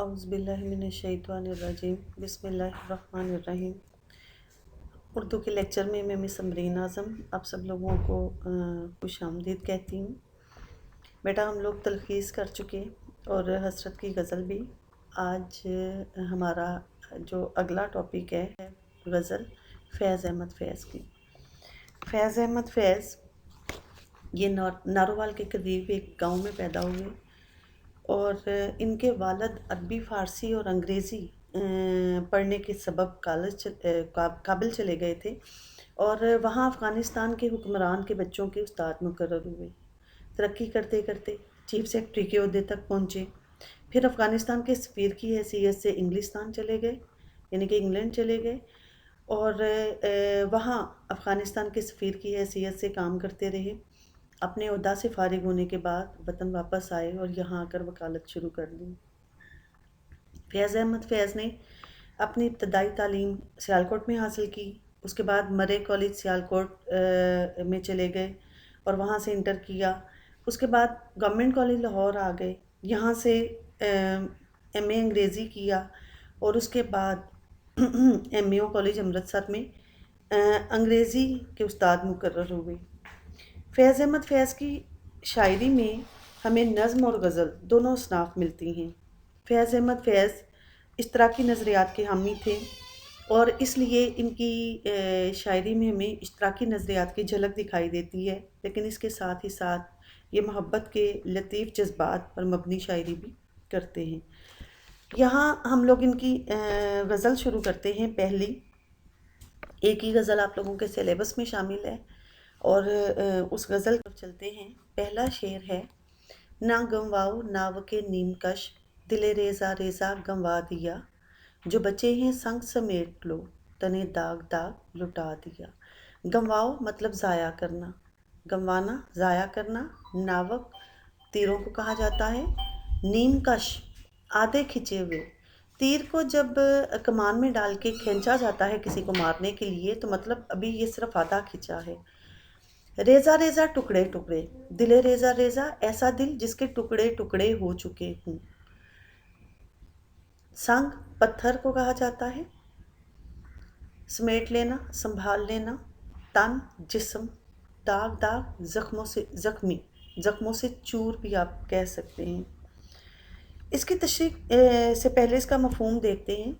اعوذ باللہ من الشیطان الرجیم بسم اللہ الرحمن الرحیم۔ اردو کے لیکچر میں میں مس امرین اعظم آپ سب لوگوں کو خوش آمدید کہتی ہوں۔ بیٹا ہم لوگ تلخیص کر چکے اور حسرت کی غزل بھی۔ آج ہمارا جو اگلا ٹاپک ہے غزل فیض احمد فیض کی۔ فیض احمد فیض یہ نارووال کے قریب ایک گاؤں میں پیدا ہوئے اور ان کے والد عربی فارسی اور انگریزی پڑھنے کے سبب کابل چلے گئے تھے اور وہاں افغانستان کے حکمران کے بچوں کے استاد مقرر ہوئے۔ ترقی کرتے کرتے چیف سیکرٹری کے عہدے تک پہنچے، پھر افغانستان کے سفیر کی حیثیت سے انگلستان چلے گئے، یعنی کہ انگلینڈ چلے گئے اور وہاں افغانستان کے سفیر کی حیثیت سے کام کرتے رہے۔ اپنے عہدہ سے فارغ ہونے کے بعد وطن واپس آئے اور یہاں آ کر وکالت شروع کر دی۔ فیض احمد فیض نے اپنی ابتدائی تعلیم سیالکوٹ میں حاصل کی، اس کے بعد مرے کالج سیالکوٹ میں چلے گئے اور وہاں سے انٹر کیا۔ اس کے بعد گورنمنٹ کالج لاہور آ گئے، یہاں سے ایم اے انگریزی کیا اور اس کے بعد ایم اے او کالج امرتسر میں انگریزی کے استاد مقرر ہوئے۔ فیض احمد فیض کی شاعری میں ہمیں نظم اور غزل دونوں اصناف ملتی ہیں۔ فیض احمد فیض اشتراکی نظریات کے حامی تھے اور اس لیے ان کی شاعری میں ہمیں اشتراکی نظریات کی جھلک دکھائی دیتی ہے، لیکن اس کے ساتھ ہی ساتھ یہ محبت کے لطیف جذبات پر مبنی شاعری بھی کرتے ہیں۔ یہاں ہم لوگ ان کی غزل شروع کرتے ہیں۔ پہلی ایک ہی غزل آپ لوگوں کے سلیبس میں شامل ہے اور اس غزل پر چلتے ہیں۔ پہلا شعر ہے: نہ گنواؤ ناو کے نیم کش، دل ریزہ ریزہ گنوا دیا، جو بچے ہیں سنگ سمیٹ لو، تنے داغ داغ لٹا دیا۔ گنواؤ مطلب ضائع کرنا، گنوانا ضائع کرنا۔ ناوک تیروں کو کہا جاتا ہے۔ نیم کش آدھے کھنچے ہوئے۔ تیر کو جب کمان میں ڈال کے کھینچا جاتا ہے کسی کو مارنے کے لیے تو مطلب ابھی یہ صرف آدھا کھنچا ہے۔ ریزہ ریزہ ٹکڑے ٹکڑے، دل ریزہ ریزہ ایسا دل جس کے ٹکڑے ٹکڑے ہو چکے ہوں۔ سنگ پتھر کو کہا جاتا ہے۔ سمیٹ لینا، سنبھال لینا۔ تن جسم، داغ داغ زخموں سے چور بھی آپ کہہ سکتے ہیں۔ اس کی تشریح سے پہلے اس کا مفہوم دیکھتے ہیں۔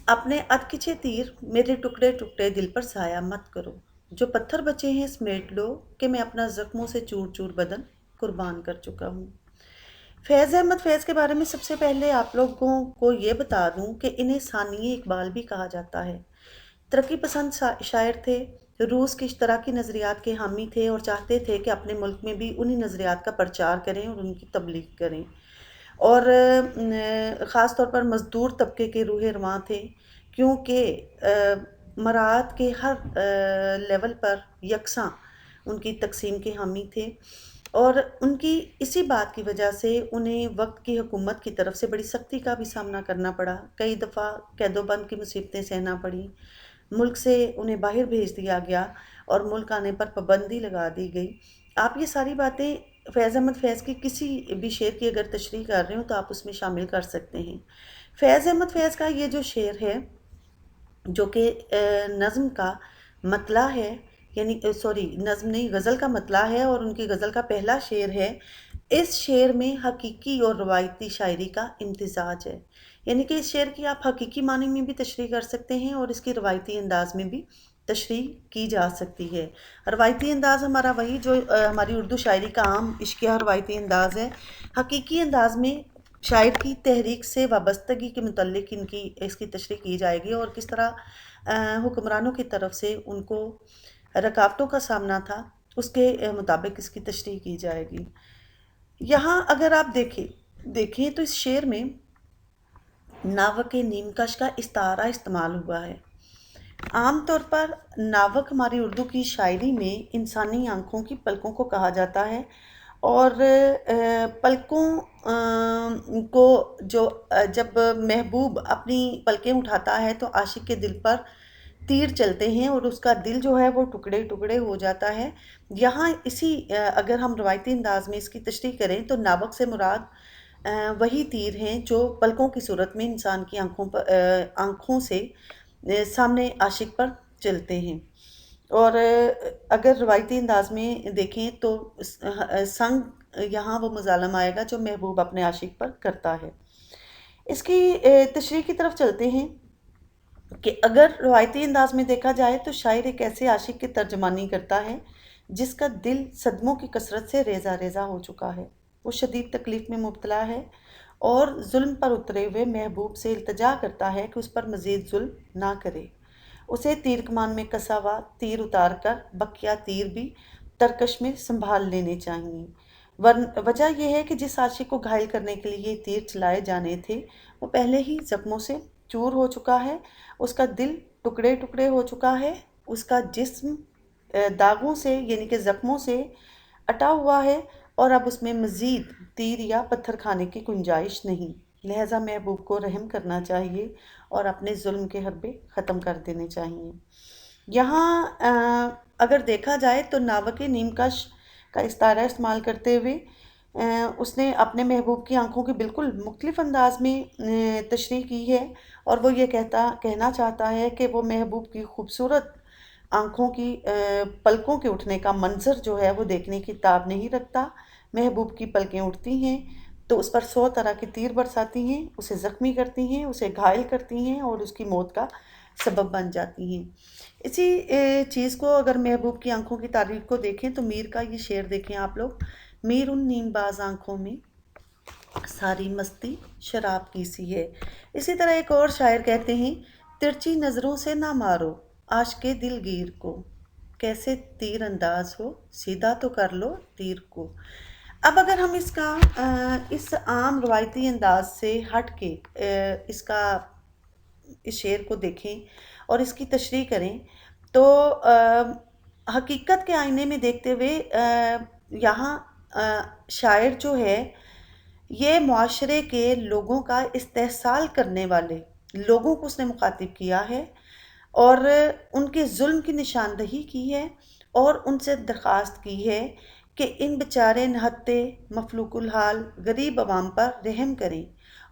اپنے ادکچے تیر میرے ٹکڑے ٹکڑے دل پر ضائع مت کرو، جو پتھر بچے ہیں سمیٹ لو کہ میں اپنا زخموں سے چور چور بدن قربان کر چکا ہوں۔ فیض احمد فیض کے بارے میں سب سے پہلے آپ لوگوں کو یہ بتا دوں کہ انہیں ثانیہ اقبال بھی کہا جاتا ہے۔ ترقی پسند شاعر تھے، روس کے اشتراکی نظریات کے حامی تھے اور چاہتے تھے کہ اپنے ملک میں بھی انہی نظریات کا پرچار کریں اور ان کی تبلیغ کریں، اور خاص طور پر مزدور طبقے کے روح رواں تھے، کیونکہ مراعات کے ہر لیول پر یکساں ان کی تقسیم کے حامی تھے اور ان کی اسی بات کی وجہ سے انہیں وقت کی حکومت کی طرف سے بڑی سختی کا بھی سامنا کرنا پڑا۔ کئی دفعہ قید و بند کی مصیبتیں سہنا پڑیں، ملک سے انہیں باہر بھیج دیا گیا اور ملک آنے پر پابندی لگا دی گئی۔ آپ یہ ساری باتیں فیض احمد فیض کی کسی بھی شعر کی اگر تشریح کر رہے ہوں تو آپ اس میں شامل کر سکتے ہیں۔ فیض احمد فیض کا یہ جو شعر ہے جو کہ نظم کا مطلع ہے، یعنی نظم نہیں غزل کا مطلع ہے اور ان کی غزل کا پہلا شعر ہے، اس شعر میں حقیقی اور روایتی شاعری کا امتزاج ہے، یعنی کہ اس شعر کی آپ حقیقی معنی میں بھی تشریح کر سکتے ہیں اور اس کی روایتی انداز میں بھی تشریح کی جا سکتی ہے۔ روایتی انداز ہمارا وہی جو ہماری اردو شاعری کا عام عشقیہ روایتی انداز ہے۔ حقیقی انداز میں شاعر کی تحریک سے وابستگی کے متعلق اس کی تشریح کی جائے گی اور کس طرح حکمرانوں کی طرف سے ان کو رکاوٹوں کا سامنا تھا، اس کے مطابق اس کی تشریح کی جائے گی۔ یہاں اگر آپ دیکھیں تو اس شعر میں ناوک نیم کش کا استعارہ استعمال ہوا ہے۔ عام طور پر ناوک ہماری اردو کی شاعری میں انسانی آنکھوں کی پلکوں کو کہا جاتا ہے اور پلکوں کو جب محبوب اپنی پلکیں اٹھاتا ہے تو عاشق کے دل پر تیر چلتے ہیں اور اس کا دل جو ہے وہ ٹکڑے ٹکڑے ہو جاتا ہے۔ یہاں اگر ہم روایتی انداز میں اس کی تشریح کریں تو ناوک سے مراد وہی تیر ہیں جو پلکوں کی صورت میں انسان کی آنکھوں سے سامنے عاشق پر چلتے ہیں۔ اور اگر روایتی انداز میں دیکھیں تو سنگ یہاں وہ مظالم آئے گا جو محبوب اپنے عاشق پر کرتا ہے۔ اس کی تشریح کی طرف چلتے ہیں کہ اگر روایتی انداز میں دیکھا جائے تو شاعر ایک ایسے عاشق کی ترجمانی کرتا ہے جس کا دل صدموں کی کثرت سے ریزہ ریزہ ہو چکا ہے، وہ شدید تکلیف میں مبتلا ہے اور ظلم پر اترے ہوئے محبوب سے التجا کرتا ہے کہ اس پر مزید ظلم نہ کرے، اسے تیر کمان میں کسا ہوا تیر اتار کر بقیہ تیر بھی ترکش میں سنبھال لینے چاہیے۔ وجہ یہ ہے کہ جس عاشق کو گھائل کرنے کے لیے یہ تیر چلائے جانے تھے وہ پہلے ہی زخموں سے چور ہو چکا ہے، اس کا دل ٹکڑے ٹکڑے ہو چکا ہے، اس کا جسم داغوں سے یعنی کہ زخموں سے اٹا ہوا ہے اور اب اس میں مزید تیر یا پتھر کھانے کی گنجائش نہیں، لہٰذا محبوب کو رحم کرنا چاہیے اور اپنے ظلم کے حربے ختم کر دینے چاہیے۔ یہاں اگر دیکھا جائے تو ناوک نیم کش کا استعارہ استعمال کرتے ہوئے اس نے اپنے محبوب کی آنکھوں کی بالکل مختلف انداز میں تشریح کی ہے، اور وہ یہ کہنا چاہتا ہے کہ وہ محبوب کی خوبصورت آنکھوں کی پلکوں کے اٹھنے کا منظر جو ہے وہ دیکھنے کی تاب نہیں رکھتا۔ محبوب کی پلکیں اٹھتی ہیں تو اس پر 100 طرح کی تیر برساتی ہیں، اسے زخمی کرتی ہیں، اسے گھائل کرتی ہیں اور اس کی موت کا سبب بن جاتی ہیں۔ اسی چیز کو اگر محبوب کی آنکھوں کی تعریف کو دیکھیں تو میر کا یہ شعر دیکھیں آپ لوگ: میر ان نیم باز آنکھوں میں ساری مستی شراب کی سی ہے۔ اسی طرح ایک اور شاعر کہتے ہیں: ترچی نظروں سے نہ مارو عاشق دل گیر کو، کیسے تیر انداز ہو سیدھا تو کر لو تیر کو۔ اب اگر ہم اس عام روایتی انداز سے ہٹ کے اس شعر کو دیکھیں اور اس کی تشریح کریں تو حقیقت کے آئینے میں دیکھتے ہوئے یہاں شاعر جو ہے یہ معاشرے کے لوگوں کا استحصال کرنے والے لوگوں کو اس نے مخاطب کیا ہے اور ان کے ظلم کی نشاندہی کی ہے اور ان سے درخواست کی ہے کہ ان بیچارے نہتے مفلوک الحال غریب عوام پر رحم کریں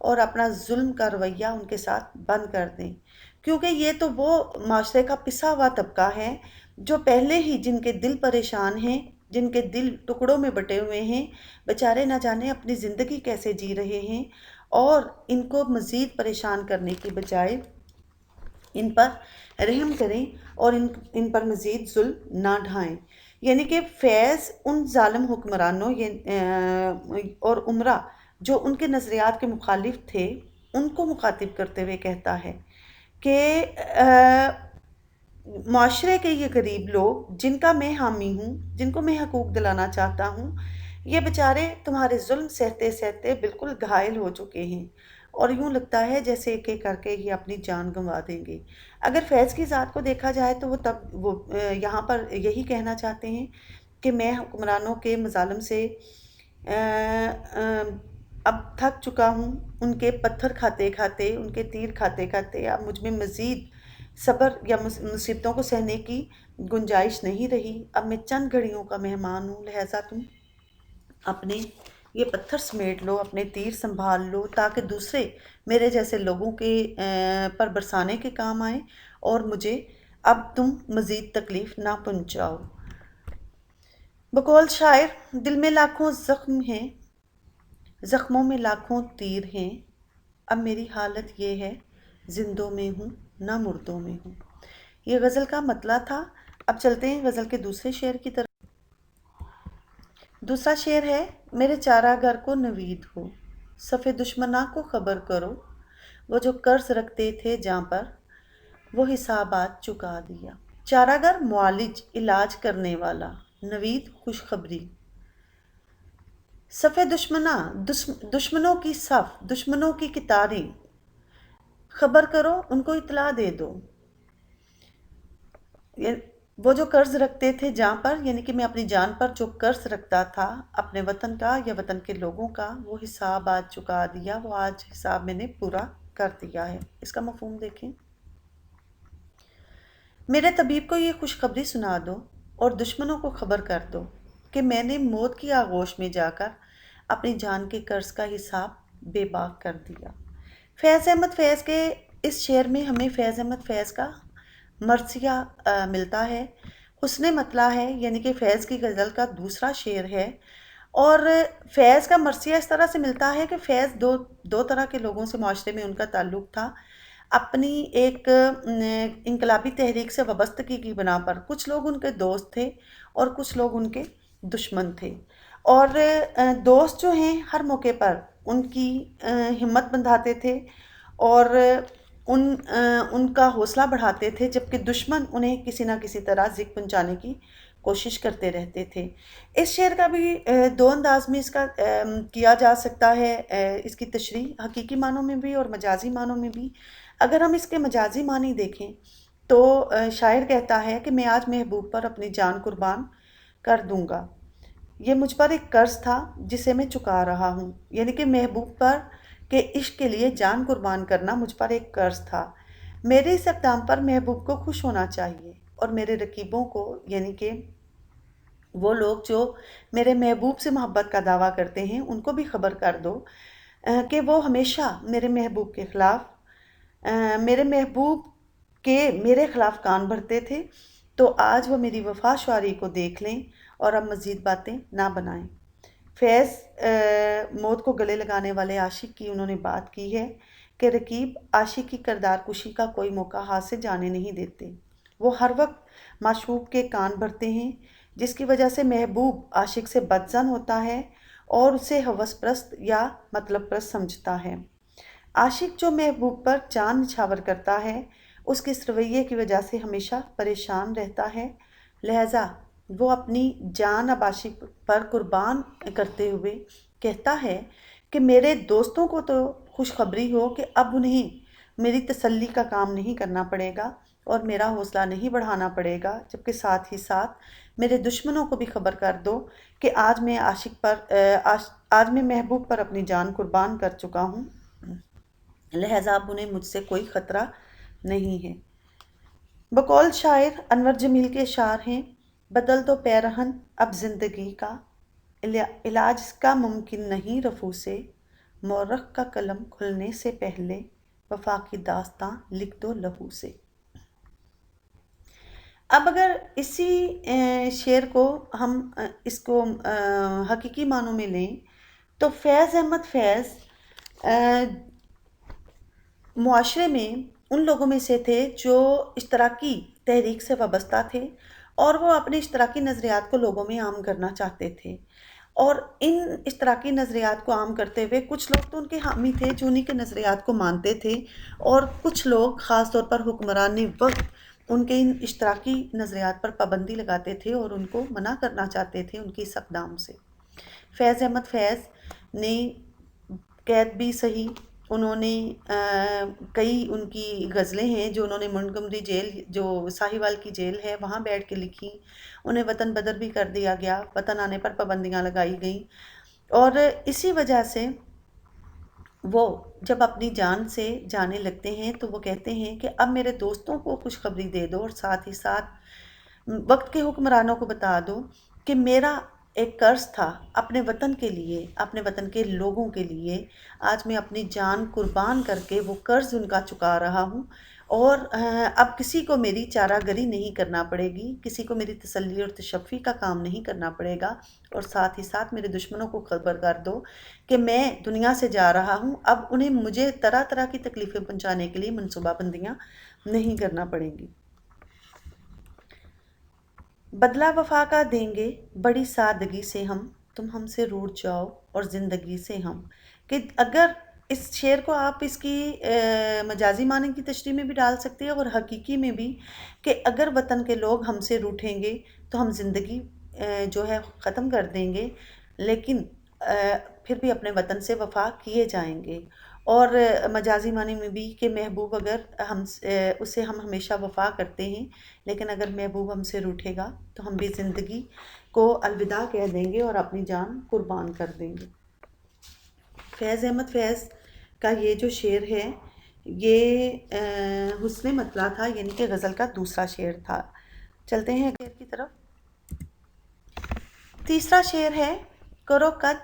اور اپنا ظلم کا رویہ ان کے ساتھ بند کر دیں، کیونکہ یہ تو وہ معاشرے کا پسا ہوا طبقہ ہے جو پہلے ہی جن کے دل پریشان ہیں، جن کے دل ٹکڑوں میں بٹے ہوئے ہیں، بیچارے نہ جانے اپنی زندگی کیسے جی رہے ہیں، اور ان کو مزید پریشان کرنے کی بجائے ان پر رحم کریں اور ان پر مزید ظلم نہ ڈھائیں۔ یعنی کہ فیض ان ظالم حکمرانوں اور عمرہ جو ان کے نظریات کے مخالف تھے ان کو مخاطب کرتے ہوئے کہتا ہے کہ معاشرے کے یہ غریب لوگ جن کا میں حامی ہوں، جن کو میں حقوق دلانا چاہتا ہوں، یہ بیچارے تمہارے ظلم سہتے سہتے بالکل گھائل ہو چکے ہیں اور یوں لگتا ہے جیسے ایک ایک کر کے ہی اپنی جان گنوا دیں گے۔ اگر فیض کی ذات کو دیکھا جائے تو وہ یہاں پر یہی کہنا چاہتے ہیں کہ میں حکمرانوں کے مظالم سے اب تھک چکا ہوں، ان کے پتھر کھاتے کھاتے، ان کے تیر کھاتے کھاتے اب مجھ میں مزید صبر یا مصیبتوں کو سہنے کی گنجائش نہیں رہی، اب میں چند گھڑیوں کا مہمان ہوں، لہٰذا تم اپنے یہ پتھر سمیٹ لو، اپنے تیر سنبھال لو تاکہ دوسرے میرے جیسے لوگوں کے پر برسانے کے کام آئیں اور مجھے اب تم مزید تکلیف نہ پہنچاؤ۔ بقول شاعر: دل میں لاکھوں زخم ہیں، زخموں میں لاکھوں تیر ہیں، اب میری حالت یہ ہے زندوں میں ہوں نہ مردوں میں ہوں۔ یہ غزل کا مطلع تھا۔ اب چلتے ہیں غزل کے دوسرے شعر کی طرف۔ دوسرا شعر ہے: میرے چارہ گر کو نوید ہو، صف دشمناں کو خبر کرو، وہ جو قرض رکھتے تھے جاں پر، وہ حسابات چکا دیا۔ چارہ گر معالج، علاج کرنے والا، نوید خوشخبری۔ صف دشمناں دشمنوں کی صف، دشمنوں کی قطاریں، خبر کرو ان کو اطلاع دے دو۔ وہ جو قرض رکھتے تھے جہاں پر، یعنی کہ میں اپنی جان پر جو قرض رکھتا تھا اپنے وطن کا یا وطن کے لوگوں کا، وہ حساب آج چکا دیا، وہ آج حساب میں نے پورا کر دیا ہے۔ اس کا مفہوم دیکھیں: میرے طبیب کو یہ خوشخبری سنا دو اور دشمنوں کو خبر کر دو کہ میں نے موت کی آغوش میں جا کر اپنی جان کے قرض کا حساب بے باک کر دیا۔ فیض احمد فیض کے اس شعر میں ہمیں فیض احمد فیض کا مرثیہ ملتا ہے، حسن مطلع ہے، یعنی کہ فیض کی غزل کا دوسرا شعر ہے۔ اور فیض کا مرثیہ اس طرح سے ملتا ہے کہ فیض دو طرح کے لوگوں سے معاشرے میں ان کا تعلق تھا۔ اپنی ایک انقلابی تحریک سے وابستگی کی بنا پر کچھ لوگ ان کے دوست تھے اور کچھ لوگ ان کے دشمن تھے، اور دوست جو ہیں ہر موقع پر ان کی ہمت بندھاتے تھے اور ان کا حوصلہ بڑھاتے تھے، جبکہ دشمن انہیں کسی نہ کسی طرح ذک پہنچانے کی کوشش کرتے رہتے تھے۔ اس شعر کا بھی دو انداز میں اس کا کیا جا سکتا ہے، اس کی تشریح حقیقی معنوں میں بھی اور مجازی معنوں میں بھی۔ اگر ہم اس کے مجازی معنی دیکھیں تو شاعر کہتا ہے کہ میں آج محبوب پر اپنی جان قربان کر دوں گا، یہ مجھ پر ایک قرض تھا جسے میں چکا رہا ہوں، یعنی کہ محبوب پر کے عشق کے لیے جان قربان کرنا مجھ پر ایک قرض تھا۔ میرے اس اقدام پر محبوب کو خوش ہونا چاہیے، اور میرے رقیبوں کو، یعنی کہ وہ لوگ جو میرے محبوب سے محبت کا دعویٰ کرتے ہیں، ان کو بھی خبر کر دو کہ وہ ہمیشہ میرے محبوب کے خلاف میرے محبوب کے میرے خلاف کان بھرتے تھے، تو آج وہ میری وفا شعاری کو دیکھ لیں اور اب مزید باتیں نہ بنائیں۔ فیض موت کو گلے لگانے والے عاشق کی انہوں نے بات کی ہے کہ رقیب عاشق کی کردار کشی کا کوئی موقع ہاتھ سے جانے نہیں دیتے، وہ ہر وقت معشوق کے کان بھرتے ہیں، جس کی وجہ سے محبوب عاشق سے بدظن ہوتا ہے اور اسے ہوس پرست یا مطلب پرست سمجھتا ہے۔ عاشق جو محبوب پر جان نچھاور کرتا ہے، اس کے اس رویے کی وجہ سے ہمیشہ پریشان رہتا ہے، لہٰذا وہ اپنی جان اب عاشق پر قربان کرتے ہوئے کہتا ہے کہ میرے دوستوں کو تو خوشخبری ہو کہ اب انہیں میری تسلی کا کام نہیں کرنا پڑے گا اور میرا حوصلہ نہیں بڑھانا پڑے گا، جبکہ ساتھ ہی ساتھ میرے دشمنوں کو بھی خبر کر دو کہ آج میں محبوب پر اپنی جان قربان کر چکا ہوں، لہٰذا اب انہیں مجھ سے کوئی خطرہ نہیں ہے۔ بقول شاعر انور جمیل کے اشعار ہیں: بدل دو پیرہن اب زندگی کا، علاج اس کا ممکن نہیں رفو سے، مورخ کا قلم کھلنے سے پہلے وفا کی داستاں لکھ دو لہو سے۔ اب اگر اسی شعر کو ہم اس کو حقیقی معنوں میں لیں تو فیض احمد فیض معاشرے میں ان لوگوں میں سے تھے جو اشتراکی تحریک سے وابستہ تھے، اور وہ اپنے اشتراکی نظریات کو لوگوں میں عام کرنا چاہتے تھے، اور ان اشتراکی نظریات کو عام کرتے ہوئے کچھ لوگ تو ان کے حامی تھے جو انہی کے نظریات کو مانتے تھے، اور کچھ لوگ خاص طور پر حکمران وقت ان کے ان اشتراکی نظریات پر پابندی لگاتے تھے اور ان کو منع کرنا چاہتے تھے ان کی اس اقدام سے۔ فیض احمد فیض نے قید بھی سہی، انہوں نے کئی ان کی غزلیں ہیں جو انہوں نے منٹگمری جیل، جو ساہیوال کی جیل ہے، وہاں بیٹھ کے لکھی، انہیں وطن بدر بھی کر دیا گیا، وطن آنے پر پابندیاں لگائی گئیں، اور اسی وجہ سے وہ جب اپنی جان سے جانے لگتے ہیں تو وہ کہتے ہیں کہ اب میرے دوستوں کو خوشخبری دے دو اور ساتھ ہی ساتھ وقت کے حکمرانوں کو بتا دو کہ میرا ایک قرض تھا اپنے وطن کے لیے، اپنے وطن کے لوگوں کے لیے، آج میں اپنی جان قربان کر کے وہ قرض ان کا چکا رہا ہوں، اور اب کسی کو میری چارہ گری نہیں کرنا پڑے گی، کسی کو میری تسلی اور تشفی کا کام نہیں کرنا پڑے گا، اور ساتھ ہی ساتھ میرے دشمنوں کو خبر کر دو کہ میں دنیا سے جا رہا ہوں، اب انہیں مجھے طرح طرح کی تکلیفیں پہنچانے کے لیے منصوبہ بندیاں نہیں کرنا پڑیں گی۔ بدلہ وفا کا دیں گے بڑی سادگی سے تم ہم سے روٹھ جاؤ اور زندگی سے ہم، کہ اگر اس شعر کو آپ اس کی مجازی معنی کی تشریح میں بھی ڈال سکتے ہیں اور حقیقی میں بھی، کہ اگر وطن کے لوگ ہم سے روٹھیں گے تو ہم زندگی جو ہے ختم کر دیں گے، لیکن پھر بھی اپنے وطن سے وفا کیے جائیں گے، اور مجازی معنی میں بھی کہ محبوب اگر اسے ہم ہمیشہ وفا کرتے ہیں، لیکن اگر محبوب ہم سے روٹھے گا تو ہم بھی زندگی کو الوداع کہہ دیں گے اور اپنی جان قربان کر دیں گے۔ فیض احمد فیض کا یہ جو شعر ہے یہ حسن مطلع تھا، یعنی کہ غزل کا دوسرا شعر تھا۔ چلتے ہیں شعر کی طرف۔ تیسرا شعر ہے: کرو کج